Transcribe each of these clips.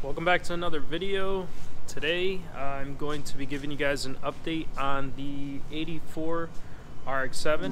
Welcome back to another video. Today I'm going to be giving you guys an update on the 84 Rx-7.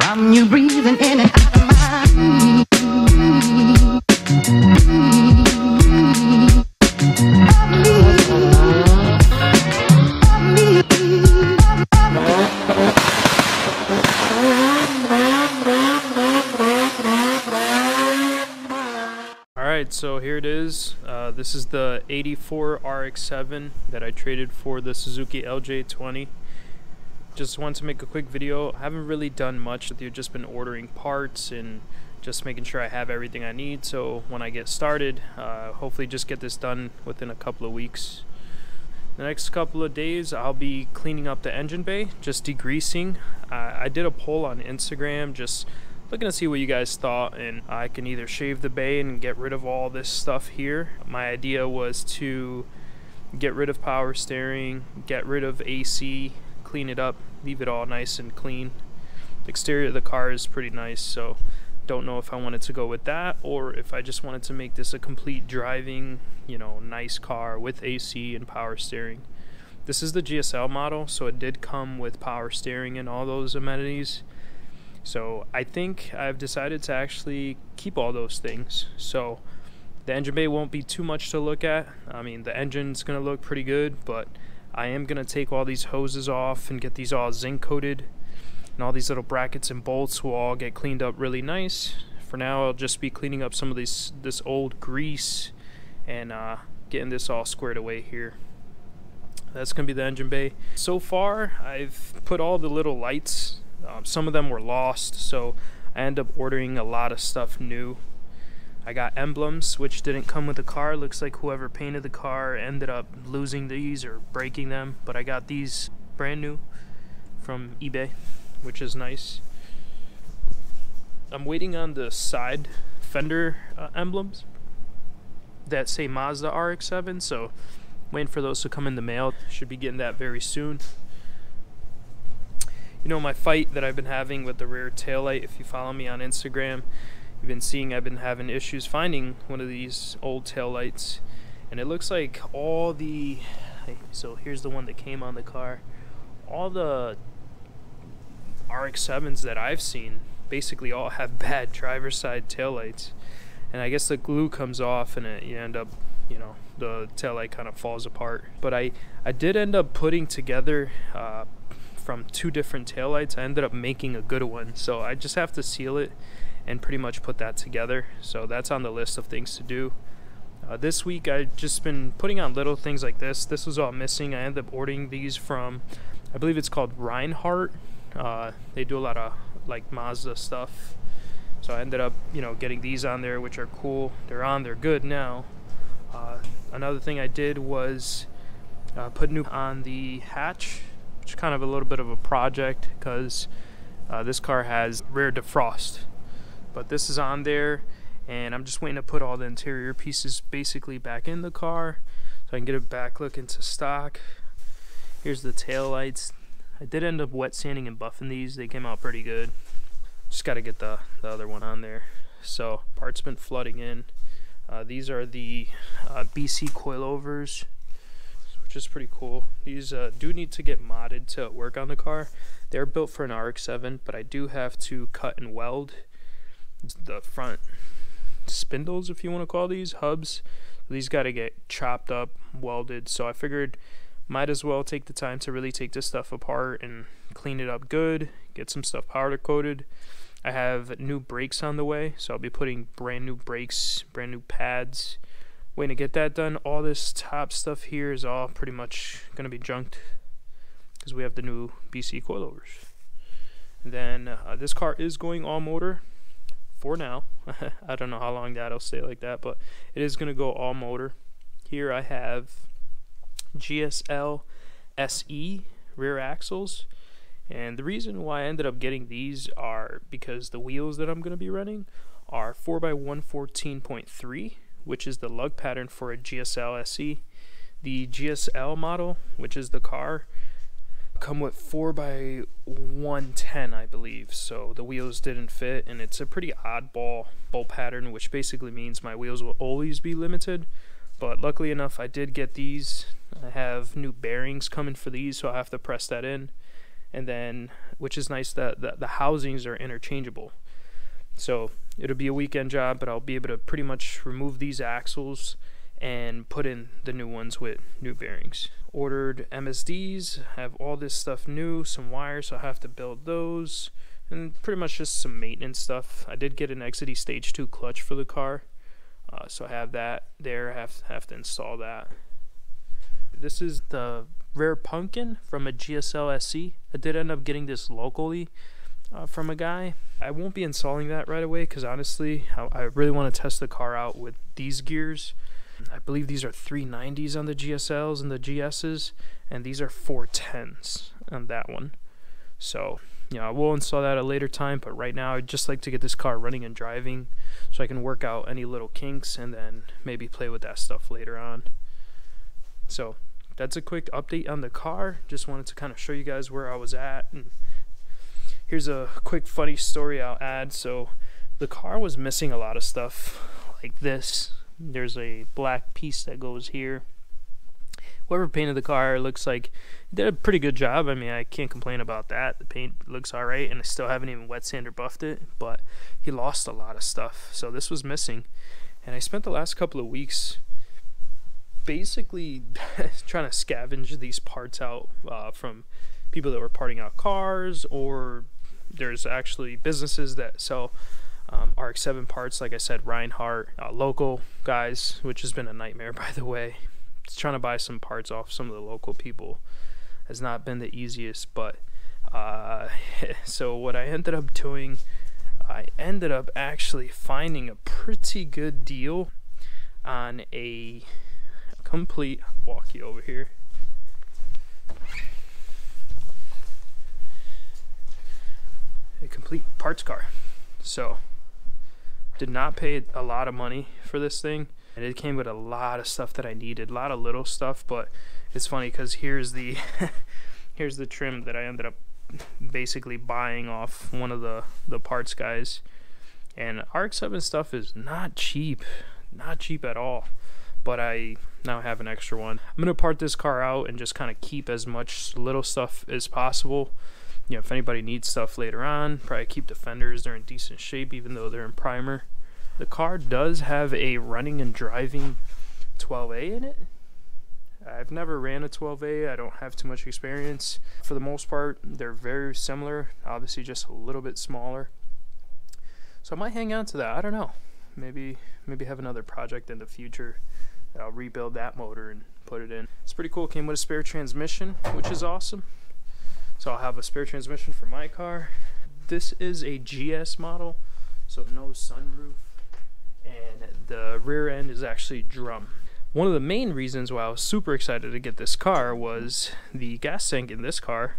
From you breathing in and out of my Alright, so here it is. This is the 84 Rx-7 that I traded for the Suzuki LJ20. Just wanted to make a quick video. I haven't really done much. I've just been ordering parts and just making sure I have everything I need, so when I get started, hopefully just get this done within a couple of weeks. The next couple of days I'll be cleaning up the engine bay, just degreasing. I did a poll on Instagram just looking to see what you guys thought, and I can either shave the bay and get rid of all this stuff here. My idea was to get rid of power steering, get rid of AC, clean it up, leave it all nice and clean. The exterior of the car is pretty nice, so don't know if I wanted to go with that or if I just wanted to make this a complete driving, nice car with AC and power steering. This is the GSL model, so it did come with power steering and all those amenities. So I think I've decided to actually keep all those things. So the engine bay won't be too much to look at. I mean, the engine's gonna look pretty good, but I am gonna take all these hoses off and get these all zinc coated, and all these little brackets and bolts will all get cleaned up really nice. For now, I'll just be cleaning up some of this old grease and getting this all squared away here. That's gonna be the engine bay. So far, I've put all the little lights. Some of them were lost, so I ended up ordering a lot of stuff new. I got emblems, which didn't come with the car. Looks like whoever painted the car ended up losing these or breaking them, but I got these brand new from eBay, which is nice. I'm waiting on the side fender emblems that say Mazda Rx-7, so waiting for those to come in the mail. Should be getting that very soon. My fight that I've been having with the rear taillight, if you follow me on Instagram, you've been seeing I've been having issues finding one of these old taillights, and it looks like all the, so here's the one that came on the car, all the Rx-7s that I've seen basically all have bad driver's side taillights, and I guess the glue comes off and you end up, the taillight kind of falls apart. But I did end up putting together from two different taillights. I ended up making a good one, so I just have to seal it and pretty much put that together. So that's on the list of things to do. This week I've just been putting on little things like this. This was all missing. I ended up ordering these from, I believe it's called Reinhardt. They do a lot of like Mazda stuff, so I ended up getting these on there, which are cool. They're good now. Another thing I did was put new on the hatch, which is kind of a little bit of a project because this car has rear defrost, but this is on there, and I'm just waiting to put all the interior pieces basically back in the car so I can get it back looking to stock. Here's the tail lights. I did end up wet sanding and buffing these. They came out pretty good. Just got to get the other one on there. So parts been flooding in. These are the BC coilovers, which is pretty cool. These do need to get modded to work on the car. They're built for an Rx-7, but I do have to cut and weld the front spindles, if you want to call these hubs. These got to get chopped up, welded, so I figured might as well take the time to really take this stuff apart and clean it up good, get some stuff powder coated. I have new brakes on the way, so I'll be putting brand new brakes, brand new pads. Waiting to get that done. All this top stuff here is all pretty much going to be junked because we have the new BC coilovers. And then this car is going all motor for now. I don't know how long that'll stay like that, but it is going to go all motor. Here I have GSL SE rear axles, and the reason why I ended up getting these are because the wheels that I'm going to be running are 4x114.3, which is the lug pattern for a GSL SE. The GSL model, which is the car, come with 4x110, I believe, so the wheels didn't fit, and it's a pretty oddball bolt pattern, which basically means my wheels will always be limited. But luckily enough, I did get these. I have new bearings coming for these, so I have to press that in, and then, which is nice, that the housings are interchangeable, so it'll be a weekend job, but I'll be able to pretty much remove these axles and put in the new ones with new bearings. Ordered MSDs, have all this stuff new, some wires, so I have to build those, and pretty much just some maintenance stuff. I did get an Exity Stage 2 clutch for the car, so I have that there. I have to install that. This is the Rare Pumpkin from a GSL SC. I did end up getting this locally from a guy. I won't be installing that right away because honestly, I really want to test the car out with these gears. I believe these are 390s on the GSLs and the GSs, and these are 410s on that one. So, I will install that at a later time, but right now I'd just like to get this car running and driving so I can work out any little kinks and then maybe play with that stuff later on. So, that's a quick update on the car. Just wanted to kind of show you guys where I was at. And here's a quick funny story I'll add. So, the car was missing a lot of stuff like this. There's a black piece that goes here. Whoever painted the car looks like did a pretty good job. I mean, I can't complain about that. The paint looks alright, and I still haven't even wet sand or buffed it, but he lost a lot of stuff. So this was missing, and I spent the last couple of weeks basically trying to scavenge these parts out from people that were parting out cars, or there's actually businesses that sell Rx-7 parts, like I said, Reinhardt, local guys, which has been a nightmare, by the way. Just trying to buy some parts off some of the local people has not been the easiest, but so what I ended up doing, I ended up actually finding a pretty good deal on a complete, I'll walk you over here, a complete parts car. So did not pay a lot of money for this thing, and it came with a lot of stuff that I needed, a lot of little stuff. But it's funny because here's the here's the trim that I ended up basically buying off one of the parts guys. And Rx-7 stuff is not cheap at all, but I now have an extra one. I'm gonna part this car out and just kind of keep as much little stuff as possible. If anybody needs stuff later on, probably keep the fenders. They're in decent shape even though they're in primer. The car does have a running and driving 12A in it. I've never ran a 12A. I don't have too much experience. For the most part, they're very similar, obviously just a little bit smaller. So I might hang on to that. I don't know. Maybe have another project in the future that I'll rebuild that motor and put it in. It's pretty cool. It came with a spare transmission, which is awesome. So I'll have a spare transmission for my car. This is a GS model, so no sunroof, and the rear end is actually drum. One of the main reasons why I was super excited to get this car was the gas tank in this car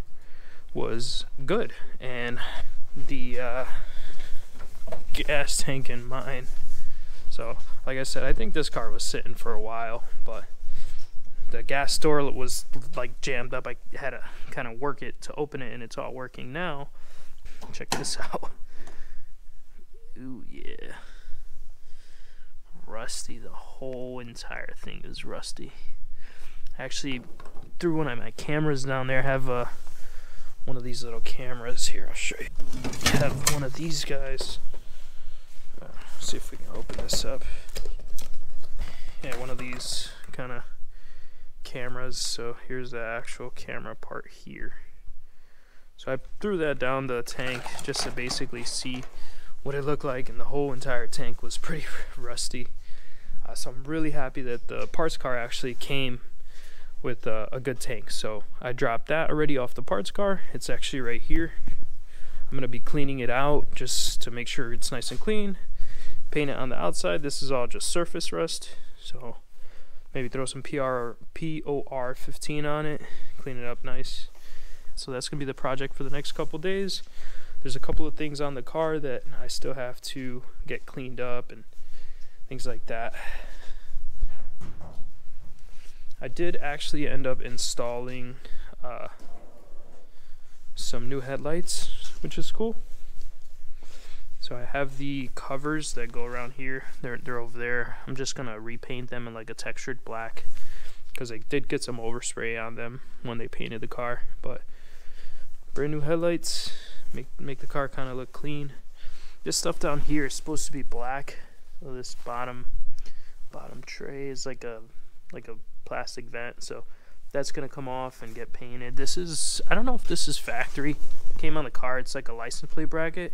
was good, and the gas tank in mine. So like I said, I think this car was sitting for a while, but the gas door was like jammed up. I had to kind of work it to open it, and it's all working now. Check this out. Ooh yeah, rusty. The whole entire thing is rusty. I actually threw one of my cameras down there. I have one of these little cameras here. I'll show you. I have one of these guys. See if we can open this up. Yeah, one of these kind of cameras. So here's the actual camera part here. So I threw that down the tank just to basically see what it looked like, and the whole entire tank was pretty rusty. So I'm really happy that the parts car actually came with a good tank. So I dropped that already off the parts car. It's actually right here. I'm going to be cleaning it out just to make sure it's nice and clean. Paint it on the outside. This is all just surface rust, so maybe throw some POR 15 on it, clean it up nice. So that's gonna be the project for the next couple days. There's a couple of things on the car that I still have to get cleaned up and things like that. I did actually end up installing some new headlights, which is cool. So I have the covers that go around here. They're over there. I'm just gonna repaint them in like a textured black because I did get some overspray on them when they painted the car. But brand new headlights make the car kind of look clean. This stuff down here is supposed to be black. So this bottom tray is like a plastic vent, so that's gonna come off and get painted. This is, I don't know if this is factory. It came on the car. It's like a license plate bracket.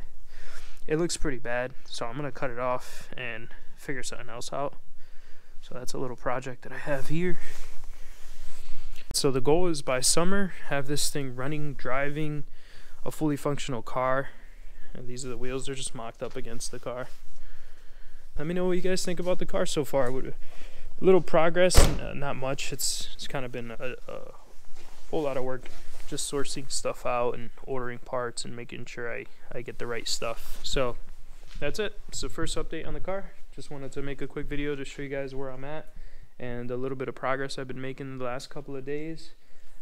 It looks pretty bad, so I'm gonna cut it off and figure something else out. So that's a little project that I have here. So the goal is by summer, have this thing running, driving a fully functional car. And these are the wheels, they're just mocked up against the car. Let me know what you guys think about the car so far. A little progress, not much. It's kind of been a whole lot of work, just sourcing stuff out and ordering parts and making sure I get the right stuff. So that's it. It's the first update on the car. Just wanted to make a quick video to show you guys where I'm at and a little bit of progress I've been making the last couple of days.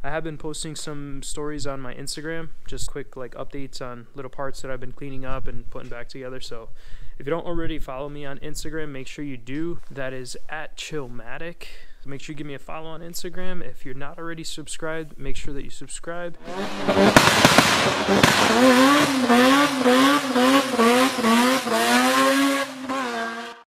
I have been posting some stories on my Instagram, just quick like updates on little parts that I've been cleaning up and putting back together. So if you don't already follow me on Instagram, make sure you do. That is at Chillmatic. So make sure you give me a follow on Instagram. If you're not already subscribed, make sure that you subscribe.